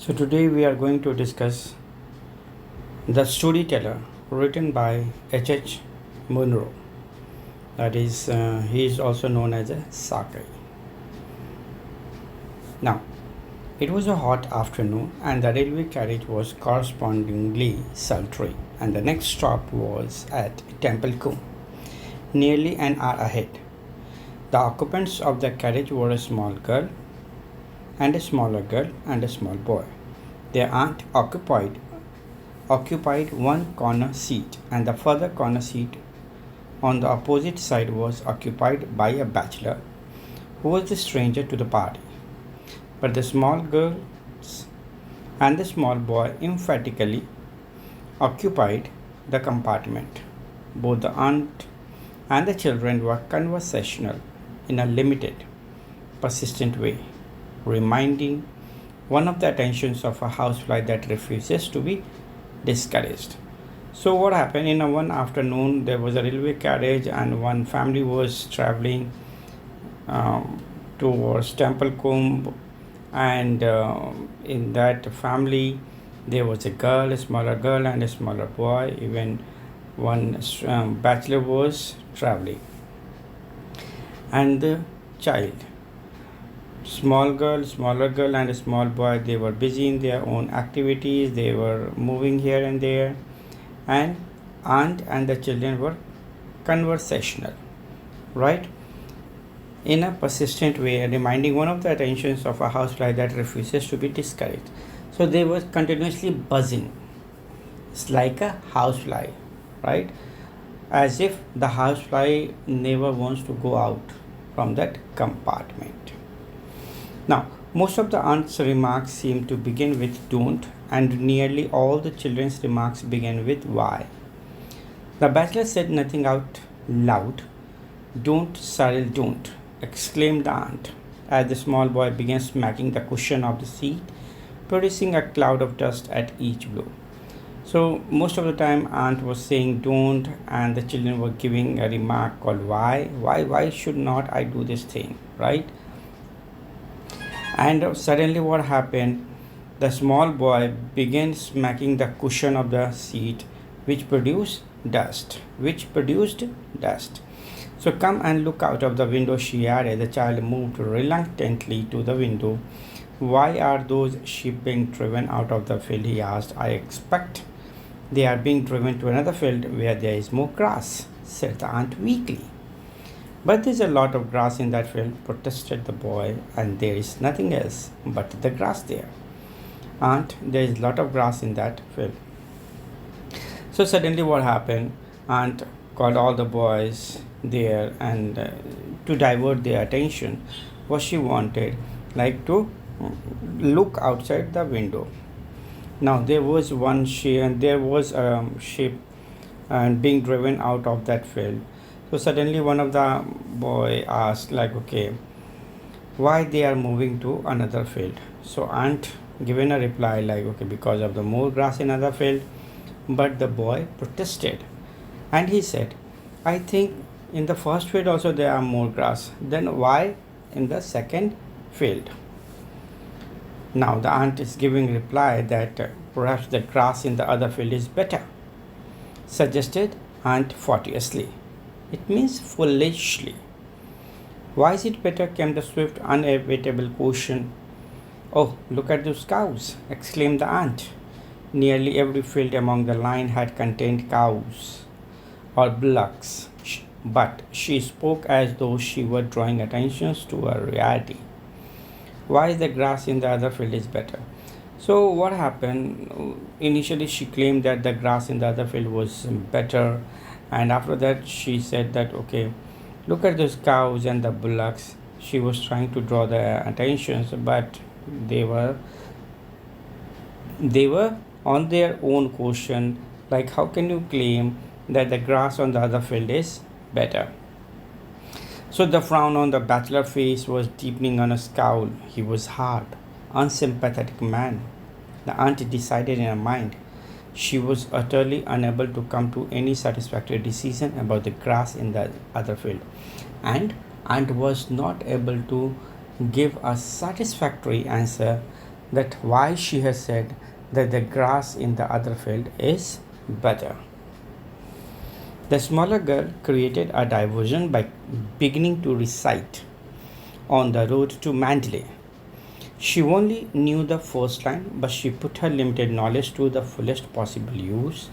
So today we are going to discuss The Storyteller, written by H. Munro. That is, he is also known as a Sakai. Now, it was a hot afternoon and the railway carriage was correspondingly sultry, and the next stop was at Templecombe, nearly an hour ahead. The occupants of the carriage were a small girl and a smaller girl and a small boy. Their aunt occupied one corner seat, and the further corner seat on the opposite side was occupied by a bachelor who was a stranger to the party. But the small girls and the small boy emphatically occupied the compartment. Both the aunt and the children were conversational in a limited, persistent way, reminding one of the attentions of a housefly that refuses to be discouraged. So what happened in a one afternoon, there was a railway carriage and one family was traveling towards Templecombe, and in that family there was a girl, a smaller girl and a smaller boy. Even one bachelor was traveling, and the child, smaller girl and a small boy, they were busy in their own activities. They were moving here and there, and aunt and the children were conversational, right, in a persistent way, reminding one of the attentions of a housefly that refuses to be discouraged. So they were continuously buzzing. It's like a housefly, right? As if the housefly never wants to go out from that compartment. Now, most of the aunt's remarks seem to begin with don't, and nearly all the children's remarks begin with why. The bachelor said nothing out loud. Don't, Cyril, don't, exclaimed the aunt, as the small boy began smacking the cushion of the seat, producing a cloud of dust at each blow. So most of the time aunt was saying don't, and the children were giving a remark called why should not I do this thing, right? And suddenly what happened, the small boy began smacking the cushion of the seat, which produced dust. So come and look out of the window, she added. The child moved reluctantly to the window. Why are those sheep being driven out of the field, he asked. I expect they are being driven to another field where there is more grass, said the aunt weakly. But there's a lot of grass in that field, protested the boy, and there is nothing else but the grass there. Aunt, there is a lot of grass in that field. So suddenly what happened, aunt called all the boys there, and to divert their attention, what she wanted, like to look outside the window. Now there was one sheep, and there was a sheep and being driven out of that field. So suddenly one of the boy asked, like, okay, why they are moving to another field? So aunt given a reply like, okay, because of the more grass in another field. But the boy protested, and he said, I think in the first field also there are more grass. Then why in the second field? Now the aunt is giving reply that perhaps the grass in the other field is better, suggested aunt fortuitously. It means foolishly. Why is it better? Came the swift, unavoidable question. Oh, look at those cows, exclaimed the aunt. Nearly every field among the line had contained cows or bullocks, but she spoke as though she were drawing attention to a reality. Why is the grass in the other field is better? So what happened? Initially she claimed that the grass in the other field was better, and after that she said that, okay, look at those cows and the bullocks. She was trying to draw their attentions, but they were on their own question, like, how can you claim that the grass on the other field is better? So the frown on the bachelor face was deepening on a scowl. He was hard, unsympathetic man. The aunt decided in her mind. She was utterly unable to come to any satisfactory decision about the grass in the other field, and was not able to give a satisfactory answer that why she has said that the grass in the other field is better. The smaller girl created a diversion by beginning to recite on the road to Mandalay. She only knew the first line, but she put her limited knowledge to the fullest possible use,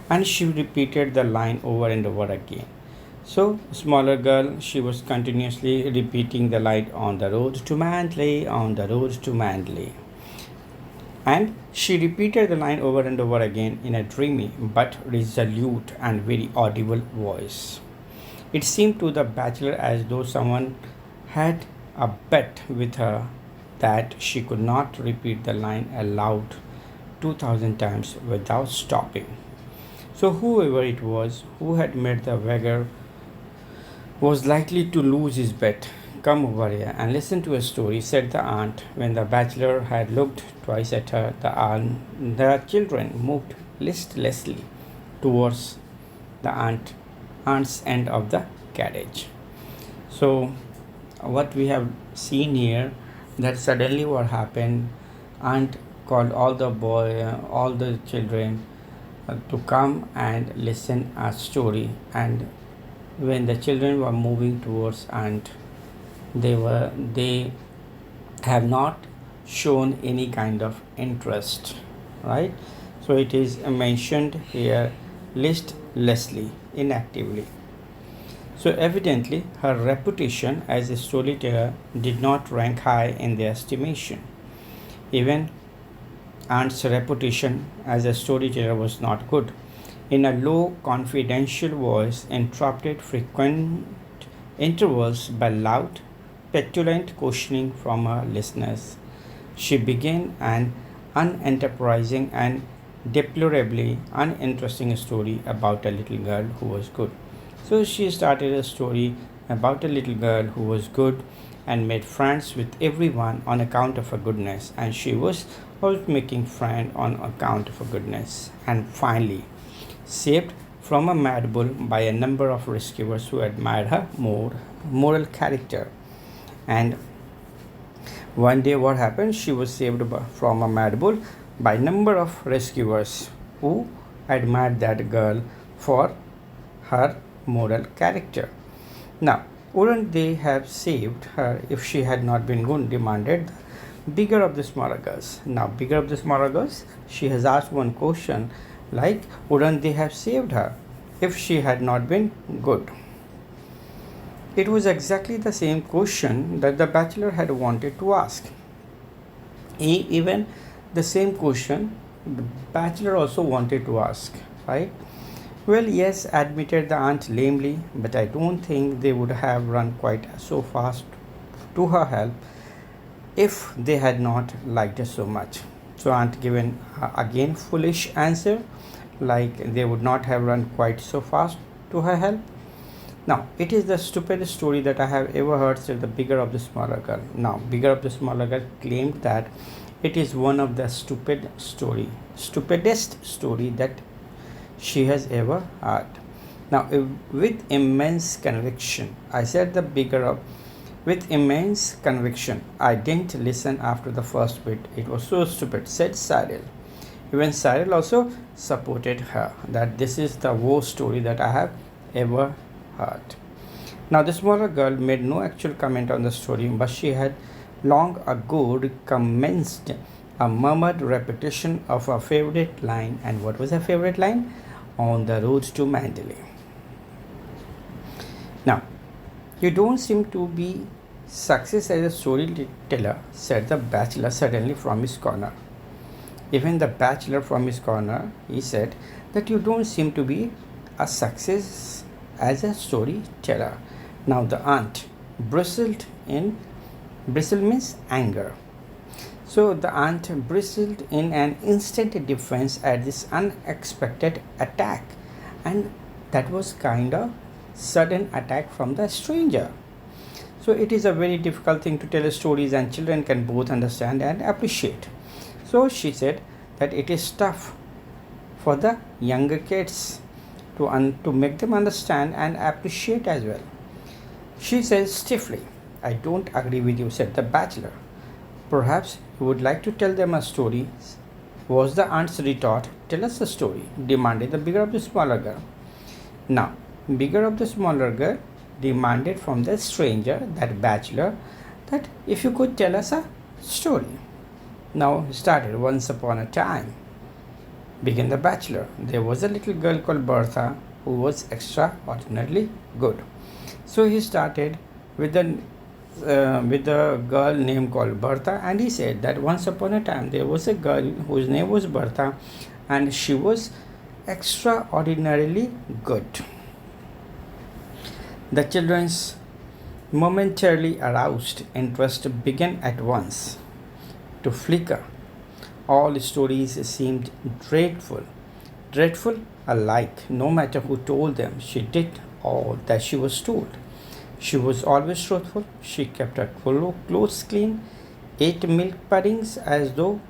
and she repeated the line over and over again. So, smaller girl, she was continuously repeating the line on the road to Mandalay, on the road to Mandalay. And she repeated the line over and over again in a dreamy but resolute and very audible voice. It seemed to the bachelor as though someone had a bet with her that she could not repeat the line aloud 2000 times without stopping. So, whoever it was who had made the wager was likely to lose his bet. Come over here and listen to a story, said the aunt. When the bachelor had looked twice at her, the children moved listlessly towards the aunt's end of the carriage. So, what we have seen here, that suddenly what happened, aunt called all the children to come and listen a story, and when the children were moving towards aunt, they have not shown any kind of interest, right? So it is mentioned here listlessly, inactively. So evidently her reputation as a storyteller did not rank high in their estimation. Even aunt's reputation as a storyteller was not good. In a low, confidential voice, interrupted frequent intervals by loud, petulant questioning from her listeners, she began an unenterprising and deplorably uninteresting story about a little girl who was good. So she started a story about a little girl who was good and made friends with everyone on account of her goodness, and she was always making friends on account of her goodness, and finally saved from a mad bull by a number of rescuers who admired her moral character. And one day what happened, she was saved from a mad bull by a number of rescuers who admired that girl for her moral character. Now, wouldn't they have saved her if she had not been good? Demanded the bigger of the smaller girls. Now, bigger of the smaller girls, she has asked one question like, wouldn't they have saved her if she had not been good? It was exactly the same question that the bachelor had wanted to ask. Even the same question the bachelor also wanted to ask, right? Well, yes, admitted the aunt lamely, but I don't think they would have run quite so fast to her help if they had not liked her so much. So, aunt given again foolish answer, like they would not have run quite so fast to her help. Now, it is the stupidest story that I have ever heard, said the bigger of the smaller girl. Now, bigger of the smaller girl claimed that it is one of the stupidest story that she has ever heard. Now, with immense conviction, I said the bigger of, with immense conviction, I didn't listen after the first bit. It was so stupid, said Cyril. Even Cyril also supported her that this is the worst story that I have ever heard. Now, the smaller girl made no actual comment on the story, but she had long ago commenced a murmured repetition of her favorite line. And what was her favorite line? On the road to Mandalay. Now, you don't seem to be success as a storyteller, said the bachelor suddenly from his corner. Even the bachelor from his corner, he said that you don't seem to be a success as a storyteller. Now the aunt bristled means anger. So the aunt bristled in an instant defense at this unexpected attack, and that was kind of sudden attack from the stranger. So it is a very difficult thing to tell stories, and children can both understand and appreciate. So she said that it is tough for the younger kids to make them understand and appreciate as well. She said stiffly, I don't agree with you, said the bachelor. Perhaps you would like to tell them a story, was the aunt's retort. Tell us a story, demanded the bigger of the smaller girl. Now, bigger of the smaller girl demanded from the stranger, that bachelor, that if you could tell us a story. Now, he started. Once upon a time, began the bachelor, there was a little girl called Bertha who was extraordinarily good. So he started with the girl named called Bertha, and he said that once upon a time there was a girl whose name was Bertha, and she was extraordinarily good. The children's momentarily aroused interest began at once to flicker. All stories seemed dreadful alike, no matter who told them. She did all that she was told. She was always truthful. She kept her clothes clean, ate milk puddings as though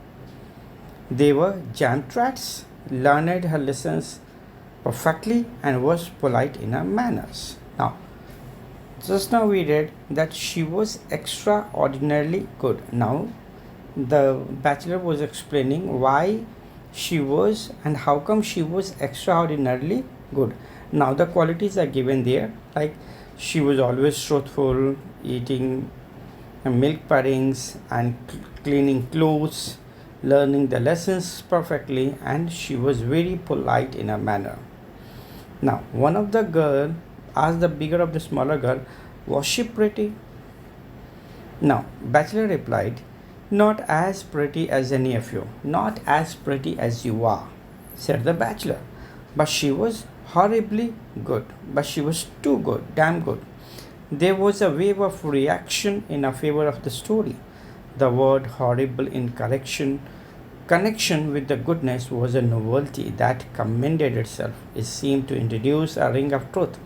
they were jam trats, learned her lessons perfectly, and was polite in her manners. Now, just now we read that she was extraordinarily good. Now, the bachelor was explaining why she was and how come she was extraordinarily good. Now, the qualities are given there, like she was always truthful, eating milk puddings and cleaning clothes, learning the lessons perfectly, and she was very polite in her manner. Now, one of the girl asked the bigger of the smaller girl, was she pretty? Now, bachelor replied, not as pretty as any of you, not as pretty as you are, said the bachelor. But she was horribly good, but she was too good, damn good. There was a wave of reaction in a favor of the story. The word horrible in connection with the goodness was a novelty that commended itself. It seemed to introduce a ring of truth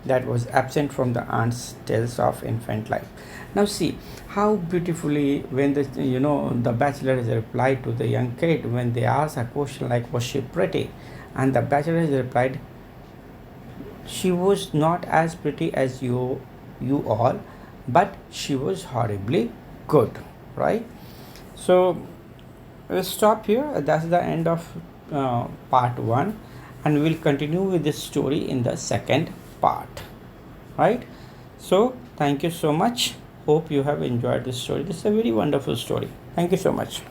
that was absent from the aunt's tales of infant life. Now see how beautifully when the bachelor has replied to the young kid when they ask a question like was she pretty, and the bachelor has replied she was not as pretty as you all, but she was horribly good, right? So we'll stop here. That's the end of part 1, and we'll continue with this story in the second part, right? So thank you so much. Hope you have enjoyed this story. This is a very wonderful story. Thank you so much.